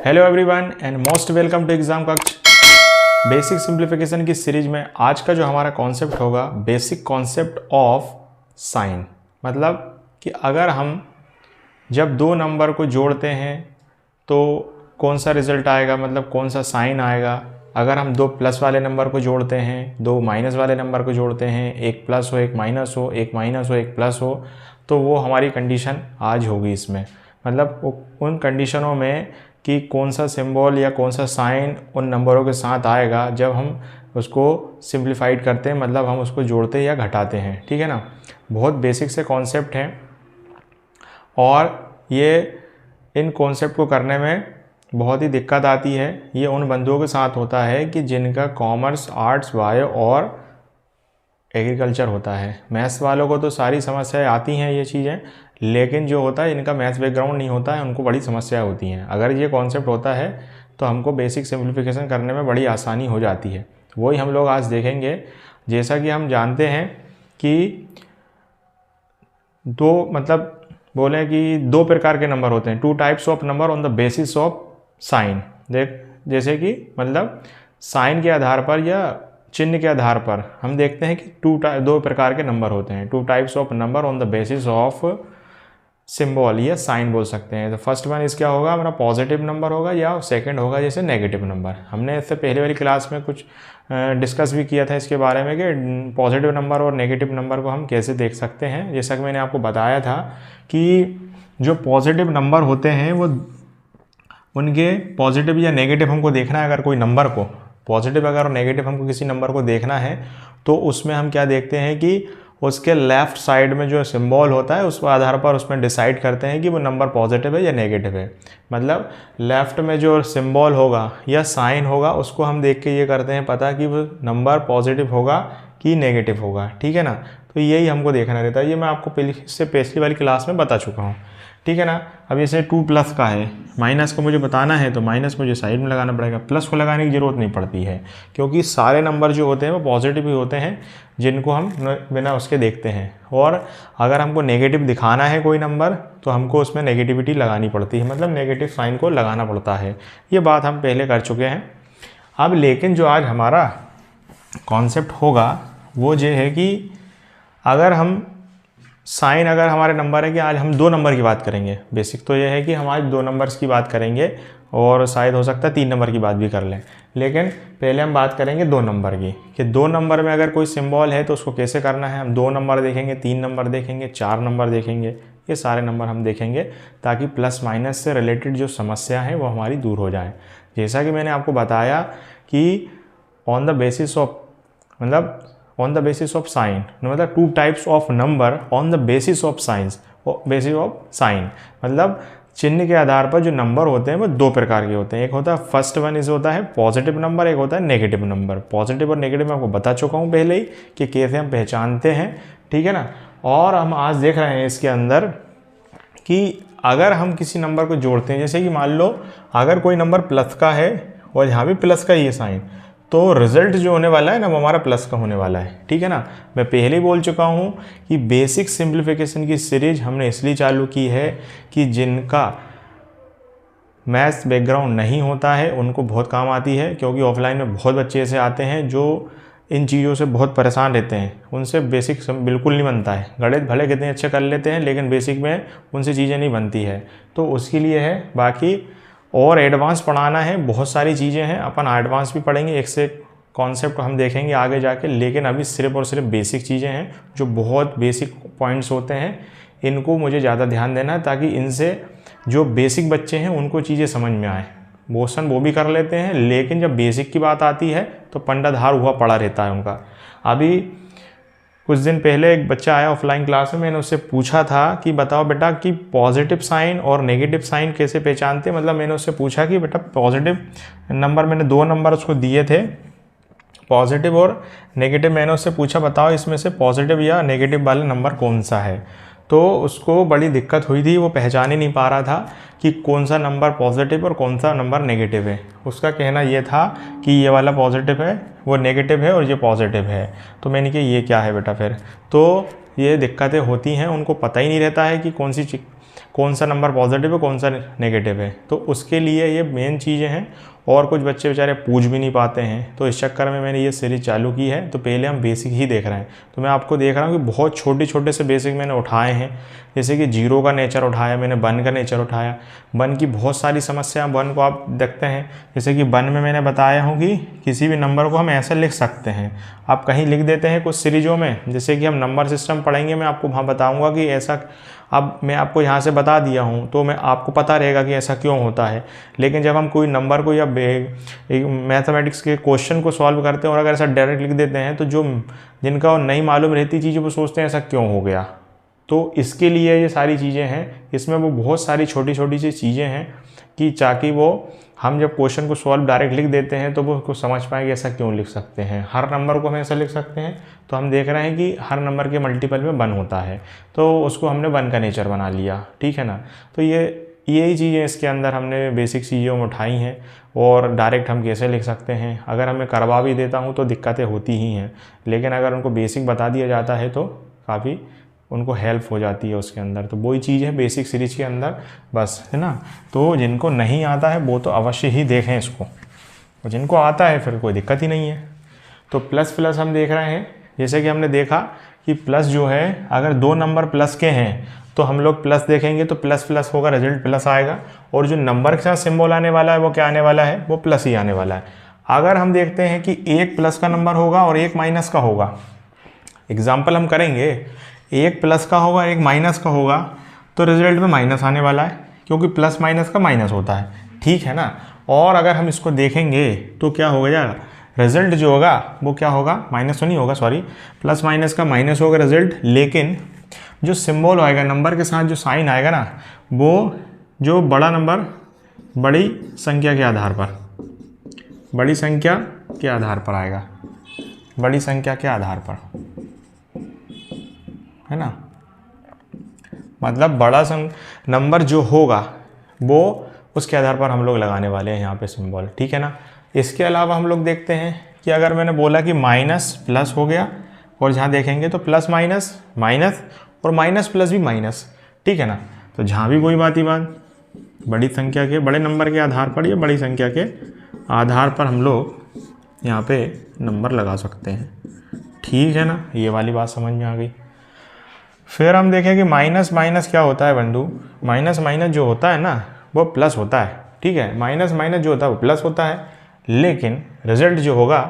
Hello everyone and most welcome to exam कक्ष। Basic simplification की series में आज का जो हमारा कॉन्सेप्ट होगा बेसिक कॉन्सेप्ट ऑफ साइन। मतलब कि अगर हम जब दो नंबर को जोड़ते हैं तो कौन सा रिजल्ट आएगा, मतलब कौन सा साइन आएगा। अगर हम दो प्लस वाले नंबर को जोड़ते हैं, दो माइनस वाले नंबर को जोड़ते हैं, एक प्लस हो एक माइनस हो, एक माइनस हो एक प्लस हो, तो वो हमारी कंडीशन आज होगी इसमें। मतलब उन कंडीशनों में कि कौन सा सिंबल या कौन सा साइन उन नंबरों के साथ आएगा जब हम उसको सिंप्लीफाइड करते हैं, मतलब हम उसको जोड़ते या घटाते हैं। ठीक है ना, बहुत बेसिक से कॉन्सेप्ट हैं और ये इन कॉन्सेप्ट को करने में बहुत ही दिक्कत आती है। ये उन बंदों के साथ होता है कि जिनका कॉमर्स, आर्ट्स, बायो और एग्रीकल्चर होता है। मैथ्स वालों को तो सारी समस्याएं आती हैं ये चीज़ें, लेकिन जो होता है इनका मैथ्स बैकग्राउंड नहीं होता है उनको बड़ी समस्याएं होती हैं। अगर ये कॉन्सेप्ट होता है तो हमको बेसिक सिंप्लीफिकेशन करने में बड़ी आसानी हो जाती है। वही हम लोग आज देखेंगे। जैसा कि हम जानते हैं कि बोलें कि दो प्रकार के नंबर होते हैं, two types of number on the basis of sine. जैसे कि मतलब साइन के आधार पर या चिन्ह के आधार पर हम देखते हैं कि दो प्रकार के नंबर होते हैं, two types of number on the basis of symbol या साइन बोल सकते हैं। तो फर्स्ट वन इस क्या होगा, हमारा पॉजिटिव नंबर होगा या सेकंड होगा जैसे नेगेटिव नंबर। हमने इससे पहले वाली क्लास में कुछ डिस्कस भी किया था इसके बारे में कि पॉजिटिव नंबर और नेगेटिव नंबर को हम कैसे देख सकते हैं। जैसा कि मैंने आपको बताया था कि जो पॉजिटिव नंबर होते हैं वो उनके पॉजिटिव या नेगेटिव हमको देखना है। अगर कोई नंबर को पॉजिटिव अगर नेगेटिव हमको किसी नंबर को देखना है तो उसमें हम क्या देखते हैं कि उसके लेफ़्ट साइड में जो सिंबल होता है उसके आधार पर उसमें डिसाइड करते हैं कि वो नंबर पॉजिटिव है या नेगेटिव है। मतलब लेफ़्ट में जो सिंबल होगा या साइन होगा उसको हम देख के ये करते हैं पता कि वो नंबर पॉजिटिव होगा कि नेगेटिव होगा। ठीक है ना, तो यही हमको देखना रहता है। ये मैं आपको इससे पिछली वाली क्लास में बता चुका हूँ। ठीक है ना। अब जैसे 2 प्लस का है, माइनस को मुझे बताना है तो माइनस मुझे साइड में लगाना पड़ेगा, प्लस को लगाने की ज़रूरत नहीं पड़ती है क्योंकि सारे नंबर जो होते हैं वो पॉजिटिव ही होते हैं जिनको हम बिना उसके देखते हैं। और अगर हमको नेगेटिव दिखाना है कोई नंबर तो हमको उसमें नेगेटिविटी लगानी पड़ती है, मतलब नेगेटिव साइन को लगाना पड़ता है। ये बात हम पहले कर चुके हैं। अब लेकिन जो आज हमारा कॉन्सेप्ट होगा वो ये है कि अगर हम साइन, अगर हमारे नंबर है कि आज हम दो नंबर की बात करेंगे। बेसिक तो ये है कि हम आज दो नंबर्स की बात करेंगे और शायद हो सकता है 3 नंबर की बात भी कर लें, लेकिन पहले हम बात करेंगे 2 नंबर की कि 2 नंबर में अगर कोई सिंबल है तो उसको कैसे करना है। हम 2 नंबर देखेंगे, 3 नंबर देखेंगे, 4 नंबर देखेंगे, ये सारे नंबर हम देखेंगे ताकि प्लस माइनस से रिलेटेड जो समस्या है वो हमारी दूर हो जाए। जैसा कि मैंने आपको बताया कि on the basis of sine, मतलब 2 types of number on the basis of science, basis of sine. मतलब चिन्ह के आधार पर जो नंबर होते हैं वो 2 प्रकार के होते हैं। एक होता है फर्स्ट वन इस होता है पॉजिटिव नंबर, एक होता है नेगेटिव नंबर। पॉजिटिव और नेगेटिव मैं आपको बता चुका हूँ पहले ही कि कैसे हम पहचानते हैं। ठीक है ना। और हम आज देख रहे हैं इसके अंदर कि अगर हम किसी नंबर को जोड़ते हैं, जैसे कि मान लो अगर कोई नंबर प्लस का है और यहाँ भी प्लस का ये साइन, तो रिजल्ट जो होने वाला है ना वो हमारा प्लस का होने वाला है। ठीक है ना। मैं पहले ही बोल चुका हूँ कि बेसिक सिंप्लीफिकेशन की सीरीज हमने इसलिए चालू की है कि जिनका मैथ्स बैकग्राउंड नहीं होता है उनको बहुत काम आती है, क्योंकि ऑफलाइन में बहुत बच्चे ऐसे आते हैं जो इन चीज़ों से बहुत परेशान रहते हैं। उनसे बेसिक बिल्कुल नहीं बनता है। गणित भले कितने अच्छे कर लेते हैं लेकिन बेसिक में उनसे चीज़ें नहीं बनती है, तो उसके लिए है। बाकी और एडवांस पढ़ाना है, बहुत सारी चीज़ें हैं, अपन एडवांस भी पढ़ेंगे, एक से कॉन्सेप्ट हम देखेंगे आगे जाके, लेकिन अभी सिर्फ और सिर्फ बेसिक चीज़ें हैं जो बहुत बेसिक पॉइंट्स होते हैं। इनको मुझे ज़्यादा ध्यान देना है ताकि इनसे जो बेसिक बच्चे हैं उनको चीज़ें समझ में आए। मोशन वो भी कर लेते हैं, लेकिन जब बेसिक की बात आती है तो पंडाधार हुआ पड़ा रहता है उनका। अभी कुछ दिन पहले एक बच्चा आया ऑफलाइन क्लास में, मैंने उससे पूछा था कि बताओ बेटा कि पॉजिटिव साइन और नेगेटिव साइन कैसे पहचानते। मतलब मैंने उससे पूछा कि बेटा पॉजिटिव नंबर, मैंने 2 नंबर उसको दिए थे पॉजिटिव और नेगेटिव। मैंने उससे पूछा बताओ इसमें से पॉजिटिव या नेगेटिव वाला नंबर कौन सा है। तो उसको बड़ी दिक्कत हुई थी, वो पहचान ही नहीं पा रहा था कि कौन सा नंबर पॉजिटिव और कौन सा नंबर नेगेटिव है। उसका कहना ये था कि ये वाला पॉजिटिव है, वो नेगेटिव है और ये पॉजिटिव है। तो मैंने कहा ये क्या है बेटा फिर। तो ये दिक्कतें होती हैं, उनको पता ही नहीं रहता है कि कौन सी कौन सा नंबर पॉजिटिव है कौन सा नेगेटिव है। तो उसके लिए ये मेन चीज़ें हैं, और कुछ बच्चे बेचारे पूछ भी नहीं पाते हैं, तो इस चक्कर में मैंने ये सीरीज चालू की है। तो पहले हम बेसिक ही देख रहे हैं, तो मैं आपको देख रहा हूँ कि बहुत छोटे से बेसिक मैंने उठाए हैं। जैसे कि जीरो का नेचर उठाया मैंने, वन का नेचर उठाया, वन की बहुत सारी समस्या, वन को आप देखते हैं। जैसे कि वन में मैंने बताया हूँ कि किसी भी नंबर को हम ऐसे लिख सकते हैं, आप कहीं लिख देते हैं कुछ सीरीजों में, जैसे कि हम नंबर सिस्टम पढ़ेंगे, मैं आपको वहाँ बताऊँगा कि ऐसा, अब मैं आपको यहाँ से बता दिया हूँ तो मैं आपको पता रहेगा कि ऐसा क्यों होता है। लेकिन जब हम कोई नंबर को या मैथमेटिक्स के क्वेश्चन को सॉल्व करते हैं और अगर ऐसा डायरेक्ट लिख देते हैं, तो जो जिनका नहीं मालूम रहती चीज़ें वो सोचते हैं ऐसा क्यों हो गया। तो इसके लिए ये सारी चीज़ें हैं, इसमें वो बहुत सारी छोटी सी चीज़ें हैं कि ताकि वो हम जब क्वेश्चन को सॉल्व डायरेक्ट लिख देते हैं तो वो उसको समझ पाएंगे ऐसा क्यों लिख सकते हैं। हर नंबर को हम ऐसा लिख सकते हैं, तो हम देख रहे हैं कि हर नंबर के मल्टीपल में वन होता है, तो उसको हमने वन का नेचर बना लिया, ठीक है ना। तो यही चीज़ें इसके अंदर हमने बेसिक चीज़ों में उठाई हैं, और डायरेक्ट हम कैसे लिख सकते हैं। अगर हमें करवा भी देता हूँ तो दिक्कतें होती ही हैं, लेकिन अगर उनको बेसिक बता दिया जाता है तो काफ़ी उनको हेल्प हो जाती है उसके अंदर। तो वही चीज़ है बेसिक सीरीज के अंदर, बस, है ना। तो जिनको नहीं आता है वो तो अवश्य ही देखें इसको, और जिनको आता है फिर कोई दिक्कत ही नहीं है। तो प्लस प्लस हम देख रहे हैं, जैसे कि हमने देखा कि प्लस जो है, अगर दो नंबर प्लस के हैं तो हम लोग प्लस देखेंगे तो प्लस प्लस होगा, रिजल्ट प्लस आएगा, और जो नंबर के साथ सिंबल आने वाला है वो क्या आने वाला है, वो प्लस ही आने वाला है। अगर हम देखते हैं कि एक प्लस का नंबर होगा और एक माइनस का होगा, एग्जाम्पल हम करेंगे, एक प्लस का होगा एक माइनस का होगा, तो रिजल्ट में माइनस आने वाला है, क्योंकि प्लस माइनस का माइनस होता है, ठीक है ना। और अगर हम इसको देखेंगे तो क्या हो जाएगा, रिजल्ट जो होगा वो क्या होगा, माइनस तो नहीं होगा, सॉरी, प्लस माइनस का माइनस होगा रिजल्ट, लेकिन जो सिंबल आएगा नंबर के साथ, जो साइन आएगा ना, वो जो बड़ा नंबर बड़ी संख्या के आधार पर, बड़ी संख्या के आधार पर आएगा, बड़ी संख्या के आधार पर, है ना। मतलब बड़ा नंबर जो होगा वो उसके आधार पर हम लोग लगाने वाले हैं यहाँ पे सिंबल, ठीक है ना। इसके अलावा हम लोग देखते हैं कि अगर मैंने बोला कि माइनस प्लस हो गया, और जहाँ देखेंगे तो प्लस माइनस माइनस, और माइनस प्लस भी माइनस, ठीक है ना। तो जहाँ भी कोई बात ही बात, बड़ी संख्या के, बड़े नंबर के आधार पर या बड़ी संख्या के आधार पर हम लोग यहाँ पे नंबर लगा सकते हैं, ठीक है ना। ये वाली बात समझ में आ गई। फिर हम देखें कि माइनस माइनस क्या होता है बंधु, माइनस माइनस जो होता है ना वो प्लस होता है, ठीक है। माइनस माइनस जो होता है वो प्लस होता है, लेकिन रिजल्ट जो होगा,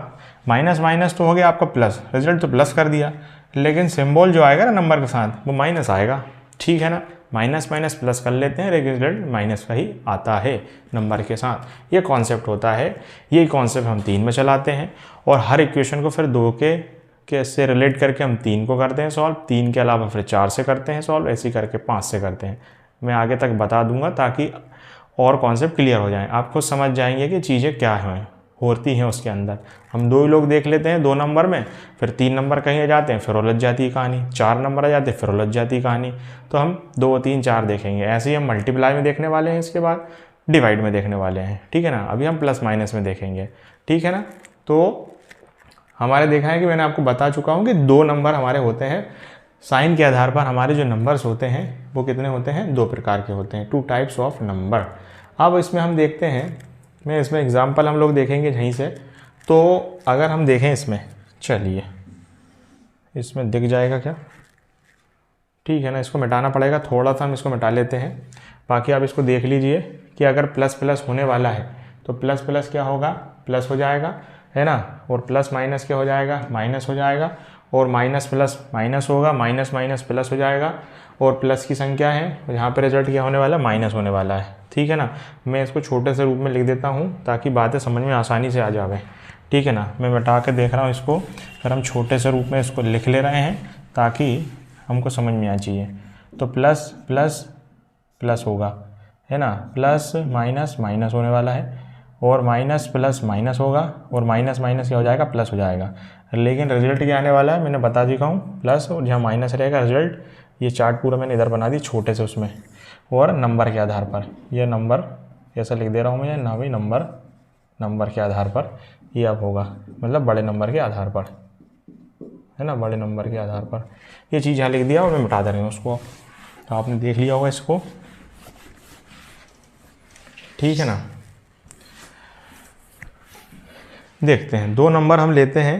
माइनस माइनस तो हो गया आपका प्लस, रिजल्ट तो प्लस कर दिया, लेकिन सिंबल जो आएगा ना नंबर के साथ वो माइनस आएगा, ठीक है ना। माइनस माइनस प्लस कर लेते हैं, लेकिन रिजल्ट माइनस का ही आता है नंबर के साथ। ये कॉन्सेप्ट होता है, यही कॉन्सेप्ट हम 3 में चलाते हैं, और हर इक्वेशन को फिर 2 के से रिलेट करके हम 3 को करते हैं सॉल्व, 3 के अलावा फिर 4 से करते हैं सॉल्व, ऐसे करके 5 से करते हैं। मैं आगे तक बता दूंगा ताकि और कॉन्सेप्ट क्लियर हो जाएं, आप खुद समझ जाएंगे कि चीज़ें क्या हैं होती हैं उसके अंदर। हम 2 ही लोग देख लेते हैं 2 नंबर में, फिर 3 नंबर कहीं आ जाते हैं फिर उलझ जाती है कहानी, 4 नंबर आ जाते हैं फिर उलझ जाती है कहानी। तो हम 2 3 4 देखेंगे, ऐसे ही हम मल्टीप्लाई में देखने वाले हैं, इसके बाद डिवाइड में देखने वाले हैं, ठीक है ना। अभी हम प्लस माइनस में देखेंगे, ठीक है ना। तो हमारे देखा है कि मैंने आपको बता चुका हूँ कि 2 नंबर हमारे होते हैं, साइन के आधार पर हमारे जो नंबर्स होते हैं वो कितने होते हैं, 2 प्रकार के होते हैं, 2 टाइप्स ऑफ नंबर। अब इसमें हम देखते हैं, मैं इसमें एग्जांपल हम लोग देखेंगे यहीं से। तो अगर हम देखें इसमें, चलिए इसमें दिख जाएगा क्या, ठीक है ना। इसको मिटाना पड़ेगा थोड़ा सा, हम इसको मिटा लेते हैं, बाकी आप इसको देख लीजिए कि अगर प्लस प्लस होने वाला है तो प्लस प्लस क्या होगा, प्लस हो जाएगा, है ना। और प्लस माइनस क्या हो जाएगा, माइनस हो जाएगा, और माइनस प्लस माइनस होगा, माइनस माइनस प्लस हो जाएगा, और प्लस की संख्या है, यहाँ पे रिजल्ट क्या होने वाला है, माइनस होने वाला है, ठीक है ना। मैं इसको छोटे से रूप में लिख देता हूँ ताकि बातें समझ में आसानी से आ जावे, ठीक है ना। मैं मिटा के देख रहा हूँ इसको, फिर हम छोटे से रूप में इसको लिख ले रहे हैं ताकि हमको समझ में आ चाहिए। तो प्लस प्लस प्लस होगा, है ना, प्लस माइनस माइनस होने वाला है, और माइनस प्लस माइनस होगा, और माइनस माइनस क्या हो जाएगा, प्लस हो जाएगा। लेकिन रिजल्ट क्या आने वाला है, मैंने बता चुका हूँ, प्लस, और जहाँ माइनस रहेगा रिजल्ट, ये चार्ट पूरा मैंने इधर बना दी छोटे से उसमें, और नंबर के आधार पर, यह नंबर ऐसा लिख दे रहा हूँ मैं, ना भी नंबर के आधार पर ये अब होगा, मतलब बड़े नंबर के आधार पर, है ना, बड़े नम्बर के आधार पर ये चीज़ यहाँ लिख दिया, और मैं मिटा दे रही हूँ उसको। तो आपने देख लिया होगा इसको, ठीक है ना। देखते हैं 2 नंबर हम लेते हैं।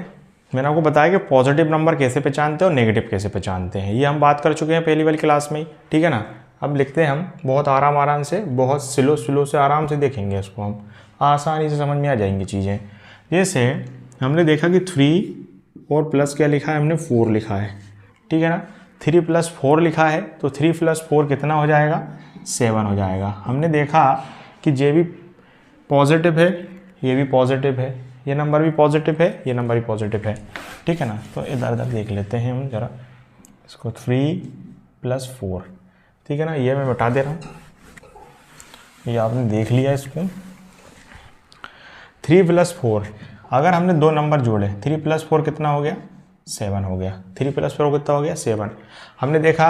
मैंने आपको बताया कि पॉजिटिव नंबर कैसे पहचानते हैं और नेगेटिव कैसे पहचानते हैं, ये हम बात कर चुके हैं पहली वाली क्लास में ही, ठीक है ना। अब लिखते हैं हम बहुत आराम से, बहुत स्लो से आराम से देखेंगे इसको, हम आसानी से समझ में आ जाएंगी चीज़ें। जैसे हमने देखा कि 3 और प्लस क्या लिखा है हमने, 4 लिखा है, ठीक है ना। 3 + 4 लिखा है तो 3 + 4 कितना हो जाएगा, 7 हो जाएगा। हमने देखा कि ये भी पॉजिटिव है, ये भी पॉजिटिव है, ये नंबर भी पॉजिटिव है, ये नंबर भी पॉजिटिव है, ठीक है ना। तो इधर देख लेते हैं हम ज़रा इसको, 3 + 4, ठीक है ना। ये मैं बता दे रहा हूँ, ये आपने देख लिया इसको। 3 + 4, अगर हमने 2 नंबर जोड़े, 3 + 4 कितना हो गया, 7 हो गया। 3 + 4 कितना हो गया, 7। हमने देखा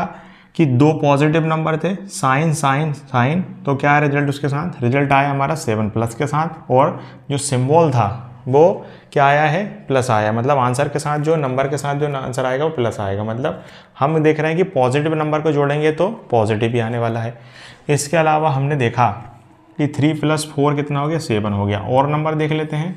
कि 2 पॉजिटिव नंबर थे, साइन साइन साइन, तो क्या है रिजल्ट उसके साथ, रिजल्ट आया हमारा 7 प्लस के साथ, और जो सिंबल था वो क्या आया है, प्लस आया। मतलब आंसर के साथ जो नंबर के साथ जो आंसर आएगा वो प्लस आएगा। मतलब हम देख रहे हैं कि पॉजिटिव नंबर को जोड़ेंगे तो पॉजिटिव ही आने वाला है। इसके अलावा हमने देखा कि 3 + 4 कितना हो गया, 7 हो गया। और नंबर देख लेते हैं,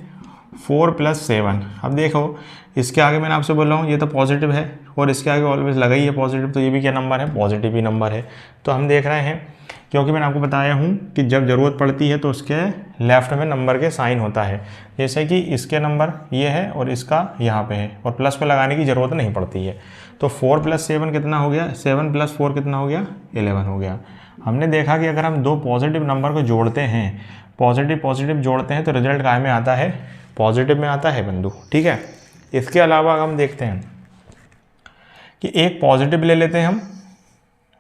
4 + 7। अब देखो इसके आगे मैंने आपसे बोल रहा हूँ ये तो पॉजिटिव है, और इसके आगे ऑलवेज लगा ही है पॉजिटिव, तो ये भी क्या नंबर है, पॉजिटिव ही नंबर है। तो हम देख रहे हैं, क्योंकि मैंने आपको बताया हूँ कि जब ज़रूरत पड़ती है तो उसके लेफ्ट में नंबर के साइन होता है। जैसे कि इसके नंबर ये है और इसका यहाँ पे है, और प्लस पे लगाने की ज़रूरत नहीं पड़ती है। तो 4 + 7 कितना हो गया, 7 + 4 कितना हो गया, 11 हो गया। हमने देखा कि अगर हम 2 पॉजिटिव नंबर को जोड़ते हैं, पॉजिटिव जोड़ते हैं तो रिजल्ट काय में आता है, पॉजिटिव में आता है बंधु, ठीक है। इसके अलावा हम देखते हैं कि एक पॉजिटिव ले लेते हैं हम,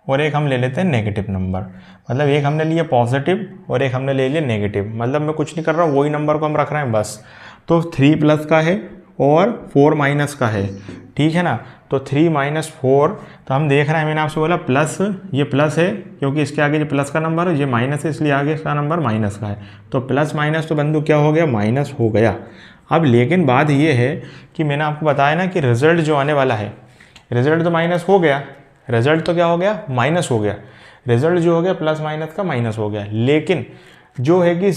और एक हम ले लेते हैं नेगेटिव नंबर। मतलब एक हमने लिया पॉजिटिव और एक हमने ले लिया नेगेटिव। मतलब मैं कुछ नहीं कर रहा हूँ, वही नंबर को हम रख रहे हैं बस। तो 3 प्लस का है और 4 माइनस का है, ठीक है ना। तो 3 - 4, तो हम देख रहे हैं, मैंने आपसे बोला प्लस, ये प्लस है क्योंकि इसके आगे जो प्लस का नंबर है, ये माइनस है इसलिए आगे इसका नंबर माइनस का है। तो प्लस माइनस तो बंधु क्या हो गया, माइनस हो गया। अब लेकिन बात ये है कि मैंने आपको बताया ना कि रिजल्ट जो आने वाला है, रिजल्ट तो माइनस हो गया, रिजल्ट तो क्या हो गया, माइनस हो गया। रिजल्ट जो हो गया प्लस माइनस का माइनस हो गया, लेकिन जो है कि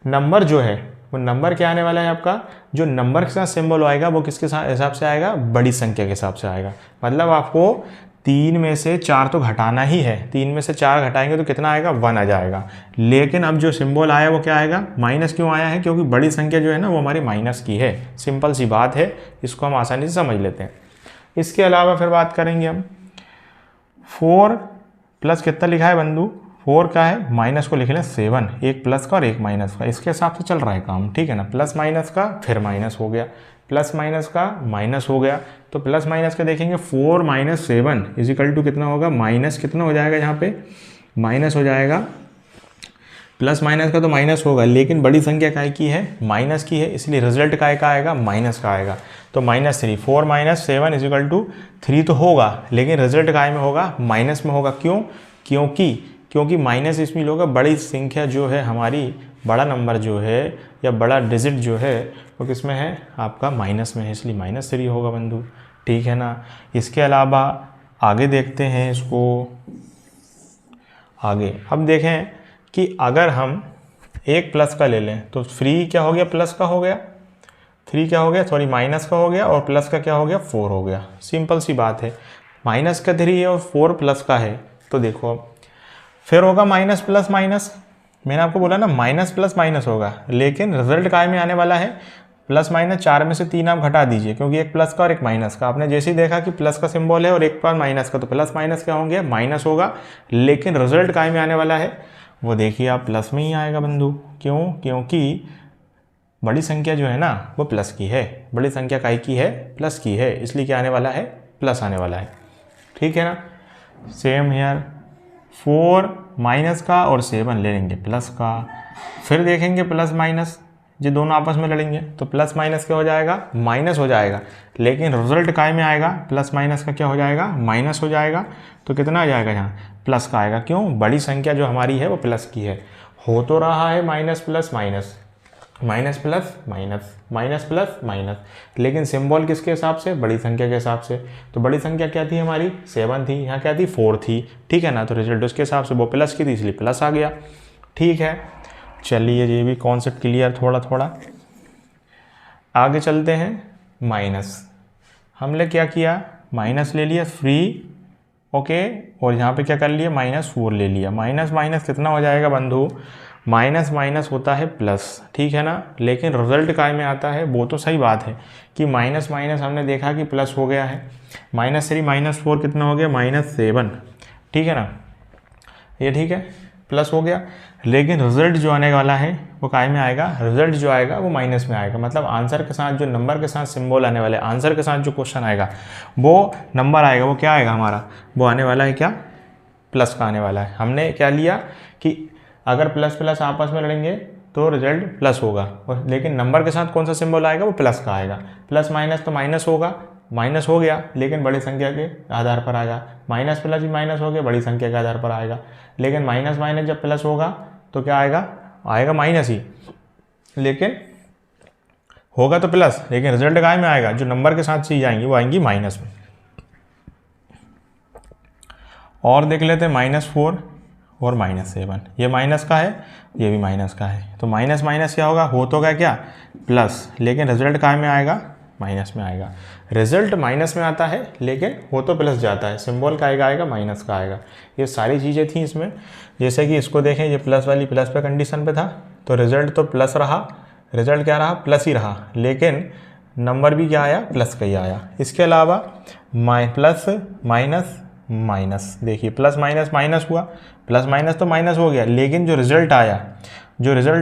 नंबर जो है वो नंबर क्या आने वाला है आपका, जो नंबर के साथ सिंबल आएगा वो किसके हिसाब से आएगा, बड़ी संख्या के हिसाब से आएगा। मतलब आपको 3 में से 4 तो घटाना ही है, 3 में से 4 घटाएंगे तो कितना आएगा, 1 आ जाएगा। लेकिन अब जो सिंबल आया वो क्या आएगा, माइनस क्यों आया है, क्योंकि बड़ी संख्या जो है ना वो हमारी माइनस की है। सिंपल सी बात है, इसको हम आसानी से समझ लेते हैं। इसके अलावा फिर बात करेंगे हम, 4 प्लस कितना लिखा है बंधु, 4 का है, माइनस को लिख लें 7, एक प्लस का और एक माइनस का, इसके हिसाब से चल रहा है काम, ठीक है ना। प्लस माइनस का फिर माइनस हो गया, प्लस माइनस का माइनस हो गया। तो प्लस माइनस का देखेंगे, 4 - 7 = कितना होगा, माइनस कितना हो जाएगा, यहाँ पे माइनस हो जाएगा। प्लस माइनस का तो माइनस होगा, लेकिन बड़ी संख्या काय की है, माइनस की है, इसलिए रिजल्ट काय का आएगा, माइनस का आएगा। तो -3, 4 - 7 = 3 तो होगा, लेकिन रिजल्ट काय में होगा, माइनस में होगा। क्यों, क्योंकि माइनस इसमें होगा, बड़ी संख्या जो है हमारी, बड़ा नंबर जो है या बड़ा डिजिट जो है वो किस में है, आपका माइनस में है, इसलिए -3 होगा बंधु, ठीक है ना। इसके अलावा आगे देखते हैं इसको, आगे अब देखें कि अगर हम एक प्लस का ले लें तो 3 क्या हो गया, प्लस का हो गया, 3 क्या हो गया, सॉरी माइनस का हो गया, और प्लस का क्या हो गया, 4 हो गया। सिंपल सी बात है, माइनस का 3 है और 4 प्लस का है, तो देखो अब फिर होगा माइनस प्लस माइनस। मैंने आपको बोला ना माइनस प्लस माइनस होगा, लेकिन रिजल्ट काय में आने वाला है, प्लस माइनस। 4 में से 3 आप घटा दीजिए, क्योंकि एक प्लस का और एक माइनस का। आपने जैसे ही देखा कि प्लस का सिंबल है और एक पर माइनस का, तो प्लस माइनस क्या होंगे, माइनस होगा। लेकिन रिजल्ट काय में आने वाला है, वो देखिए आप प्लस में ही आएगा बंधु। क्यों, क्योंकि बड़ी संख्या जो है ना वो प्लस की है, बड़ी संख्या काय की है, प्लस की है, इसलिए क्या आने वाला है, प्लस आने वाला है, ठीक है ना। सेम हियर, 4 माइनस का और 7 ले लेंगे प्लस का। फिर देखेंगे प्लस माइनस, ये दोनों आपस में लड़ेंगे तो प्लस माइनस क्या हो जाएगा, माइनस हो जाएगा। लेकिन रिजल्ट काय में आएगा, प्लस माइनस का क्या हो जाएगा, माइनस हो जाएगा। तो कितना आ जाएगा यहाँ, प्लस का आएगा। क्यों, बड़ी संख्या जो हमारी है वो प्लस की है। हो तो रहा है minus plus minus, minus plus minus, minus plus minus, लेकिन सिंबल किसके हिसाब से, बड़ी संख्या के हिसाब से। तो बड़ी संख्या क्या थी हमारी, 7 थी, यहाँ क्या थी, 4 थी, ठीक है ना। तो रिजल्ट उसके हिसाब से वो प्लस की थी, इसलिए प्लस आ गया, ठीक है। चलिए ये भी कॉन्सेप्ट क्लियर थोड़ा थोड़ा। आगे चलते हैं। माइनस, हमने क्या किया, माइनस ले लिया फ्री, ओके, और यहाँ पे क्या कर लिया, -4 ले लिया। माइनस माइनस कितना हो जाएगा बंधु, माइनस माइनस होता है प्लस, ठीक है ना। लेकिन रिजल्ट काय में आता है, वो तो सही बात है कि माइनस माइनस हमने देखा कि प्लस हो गया है। -3 -4 कितना हो गया, -7, ठीक है ना, ये ठीक है, प्लस हो गया। लेकिन रिजल्ट जो आने वाला है वो काय में आएगा, रिजल्ट जो आएगा वो माइनस में आएगा। मतलब आंसर के साथ जो नंबर के साथ सिंबल आने वाले, आंसर के साथ जो क्वेश्चन आएगा वो नंबर आएगा, वो क्या आएगा हमारा, वो आने वाला है क्या, प्लस का आने वाला है। हमने क्या लिया कि अगर प्लस प्लस आपस में लड़ेंगे तो रिजल्ट प्लस होगा, और लेकिन नंबर के साथ कौन सा सिंबल आएगा, वो प्लस का आएगा। प्लस माइनस तो माइनस होगा, माइनस हो गया लेकिन बड़ी संख्या के आधार पर आएगा। माइनस प्लस भी माइनस हो गया, बड़ी संख्या के आधार पर आएगा। लेकिन माइनस माइनस जब प्लस होगा तो क्या आएगा, आएगा माइनस ही, लेकिन होगा तो प्लस, लेकिन रिजल्ट काय में आएगा, जो नंबर के साथ चीज आएंगी वो आएंगी माइनस में। और देख लेते हैं -4 और -7, ये माइनस का है, ये भी माइनस का है। तो माइनस माइनस क्या होगा, हो तो गया क्या, प्लस, लेकिन रिजल्ट काय में आएगा, माइनस में आएगा। रिजल्ट माइनस में आता है लेकिन हो तो प्लस जाता है, सिंबल का आएगा माइनस का आएगा। ये सारी चीज़ें थी इसमें। जैसे कि इसको देखें, ये प्लस वाली प्लस पे कंडीशन पे था, तो रिजल्ट तो प्लस रहा, रिजल्ट क्या रहा, प्लस ही रहा, लेकिन नंबर भी क्या आया, प्लस का ही आया। इसके अलावा प्लस माइनस माइनस, देखिए प्लस माइनस माइनस हुआ, प्लस माइनस तो माइनस हो गया, लेकिन जो रिजल्ट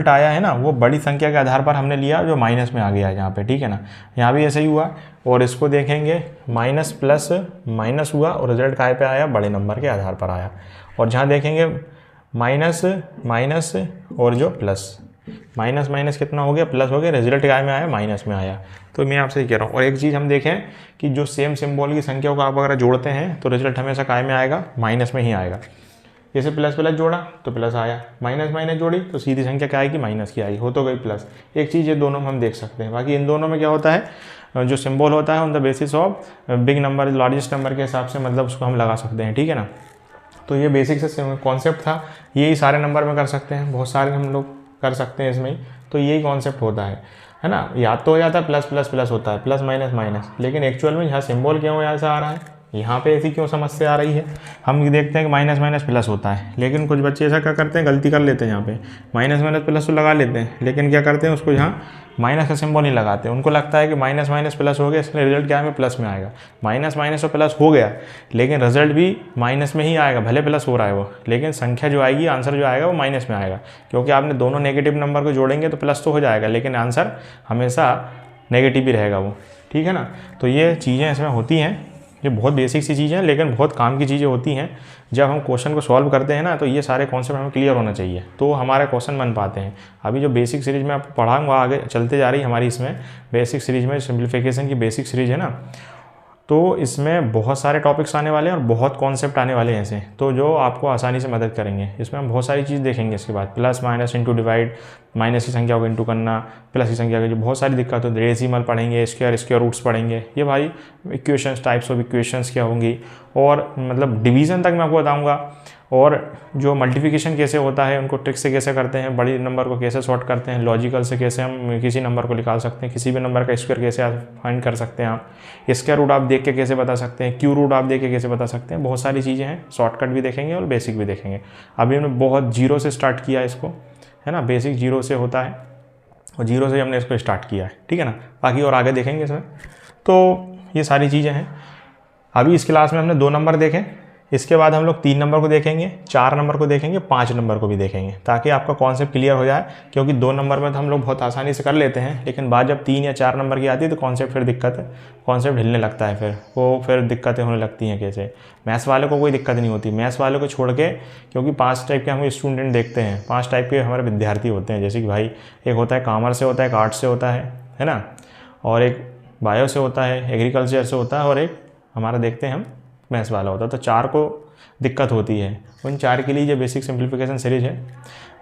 आया है ना, वो बड़ी संख्या के आधार पर हमने लिया जो माइनस में आ गया है यहाँ पे, ठीक है ना। यहाँ भी ऐसे ही हुआ। और इसको देखेंगे, माइनस प्लस माइनस हुआ और रिजल्ट काय पे आया, बड़े नंबर के आधार पर आया। और जहाँ देखेंगे माइनस माइनस और जो प्लस, माइनस माइनस कितना हो गया, प्लस हो गया, रिजल्ट काय में आया, माइनस में आया। तो मैं आपसे कह रहा हूँ। और एक चीज़ हम देखें कि जो सेम सिंबल की संख्याओं को आप अगर जोड़ते हैं तो रिजल्ट हमेशा काय में आएगा, माइनस में ही आएगा। जैसे प्लस प्लस जोड़ा तो प्लस आया, माइनस माइनस जोड़ी तो सीधी संख्या क्या आएगी, माइनस की आएगी, हो तो गई प्लस। एक चीज़ ये दोनों में हम देख सकते हैं। बाकी इन दोनों में क्या होता है, जो सिंबल होता है on the basis of big number largest number के हिसाब से, मतलब उसको हम लगा सकते हैं, ठीक है ना। तो ये बेसिक से कॉन्सेप्ट था, यही सारे नंबर में कर सकते हैं, बहुत सारे हम लोग कर सकते हैं इसमें ही। तो यही कॉन्सेप्ट होता है ना। याद तो हो जाता है प्लस प्लस प्लस होता है, प्लस माइनस माइनस, लेकिन एक्चुअल में यहाँ सिंबल क्यों ऐसा आ रहा है, यहाँ पे ऐसी क्यों समस्या आ रही है। हम देखते हैं कि माइनस माइनस प्लस होता है, लेकिन कुछ बच्चे ऐसा क्या करते हैं, गलती कर लेते हैं, यहाँ पे माइनस माइनस प्लस तो लगा लेते हैं, लेकिन क्या करते हैं, उसको यहाँ माइनस का सिंबल नहीं लगाते। उनको लगता है कि माइनस माइनस प्लस हो गया, इसलिए रिजल्ट क्या है, प्लस में आएगा। माइनस माइनस तो प्लस हो गया, लेकिन रिजल्ट भी माइनस में ही आएगा, भले प्लस हो रहा है वो, लेकिन संख्या जो आएगी, आंसर जो आएगा वो माइनस में आएगा। क्योंकि आपने दोनों नेगेटिव नंबर को जोड़ेंगे तो प्लस तो हो जाएगा, लेकिन आंसर हमेशा नेगेटिव ही रहेगा वो, ठीक है ना। तो ये चीज़ें इसमें होती हैं, ये बहुत बेसिक सी चीज़ें हैं, लेकिन बहुत काम की चीज़ें होती हैं। जब हम क्वेश्चन को सॉल्व करते हैं ना, तो ये सारे कॉन्सेप्ट हमें क्लियर होना चाहिए, तो हमारे क्वेश्चन बन पाते हैं। अभी जो बेसिक सीरीज में आपको पढ़ाऊंगा, आगे चलते जा रही है हमारी इसमें बेसिक सीरीज में, सिंप्लीफिकेशन की बेसिक सीरीज है ना, तो इसमें बहुत सारे टॉपिक्स आने वाले हैं और बहुत कॉन्सेप्ट आने वाले हैं ऐसे, तो जो आपको आसानी से मदद करेंगे। इसमें हम बहुत सारी चीज़ देखेंगे। इसके बाद plus minus into divide, minus की संख्या को इंटू करना, प्लस की संख्या की जो बहुत सारी दिक्कत होती है, डेसिमल पढ़ेंगे, स्क्वायर रूट्स पढ़ेंगे, ये भाई इक्वेशंस, टाइप्स ऑफ इक्वेशंस क्या होंगी, और मतलब डिवीज़न तक मैं आपको बताऊँगा। और जो मल्टीप्लिकेशन कैसे होता है, उनको ट्रिक से कैसे करते हैं, बड़ी नंबर को कैसे सॉर्ट करते हैं, लॉजिकल से कैसे हम किसी नंबर को निकाल सकते हैं, किसी भी नंबर का स्क्वायर कैसे फाइंड कर सकते हैं आप, स्क्वायर रूट आप देख के कैसे बता सकते हैं, क्यू रूट आप देख के कैसे बता सकते हैं। बहुत सारी चीज़ें हैं, शॉर्टकट भी देखेंगे और बेसिक भी देखेंगे। अभी हमने बहुत जीरो से स्टार्ट किया इसको, है ना, बेसिक जीरो से होता है और जीरो से हमने इसको स्टार्ट किया है, ठीक है ना। बाकी और आगे देखेंगे इसमें। तो ये सारी चीज़ें हैं। अभी इस क्लास में हमने 2 नंबर देखे, इसके बाद हम लोग 3 नंबर को देखेंगे, 4 नंबर को देखेंगे, 5 नंबर को भी देखेंगे, ताकि आपका कॉन्सेप्ट क्लियर हो जाए। क्योंकि 2 नंबर में तो हम लोग बहुत आसानी से कर लेते हैं, लेकिन बात जब 3 या 4 नंबर की आती है तो कॉन्सेप्ट फिर दिक्कत है, कॉन्सेप्ट हिलने लगता है, फिर दिक्कतें होने लगती हैं। कैसे मैथ्स वाले को कोई दिक्कत नहीं होती, मैथ्स वाले को छोड़ के, क्योंकि 5 टाइप के हम स्टूडेंट देखते हैं, 5 टाइप के हमारे विद्यार्थी होते हैं। जैसे कि भाई एक होता है कॉमर्स से होता है, एक आर्ट्स से होता है ना, और एक बायो से होता है, एग्रीकल्चर से होता है, और एक हमारा देखते हैं हम मैथ्स वाला होता है। तो 4 को दिक्कत होती है। उन 4 के लिए ये बेसिक सिंप्लीफिकेशन सीरीज है।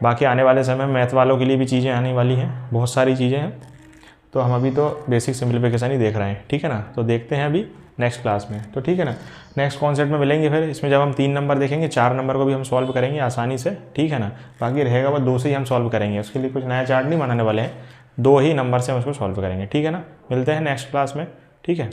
बाकी आने वाले समय में मैथ वालों के लिए भी चीज़ें आने वाली हैं, बहुत सारी चीज़ें हैं। तो हम अभी तो बेसिक सिंप्लीफिकेशन ही देख रहे हैं, ठीक है ना। तो देखते हैं अभी नेक्स्ट क्लास में। तो ठीक है ना, नेक्स्ट कॉन्सेप्ट में मिलेंगे फिर। इसमें जब हम 3 नंबर देखेंगे, 4 नंबर को भी हम सॉल्व करेंगे आसानी से, ठीक है ना। बाकी रहेगा वो 2 से ही हम सॉल्व करेंगे, उसके लिए कुछ नया चार्ट नहीं बनाने वाले हैं, 2 ही नंबर से हम उसको सॉल्व करेंगे, ठीक है ना। मिलते हैं नेक्स्ट क्लास में, ठीक है।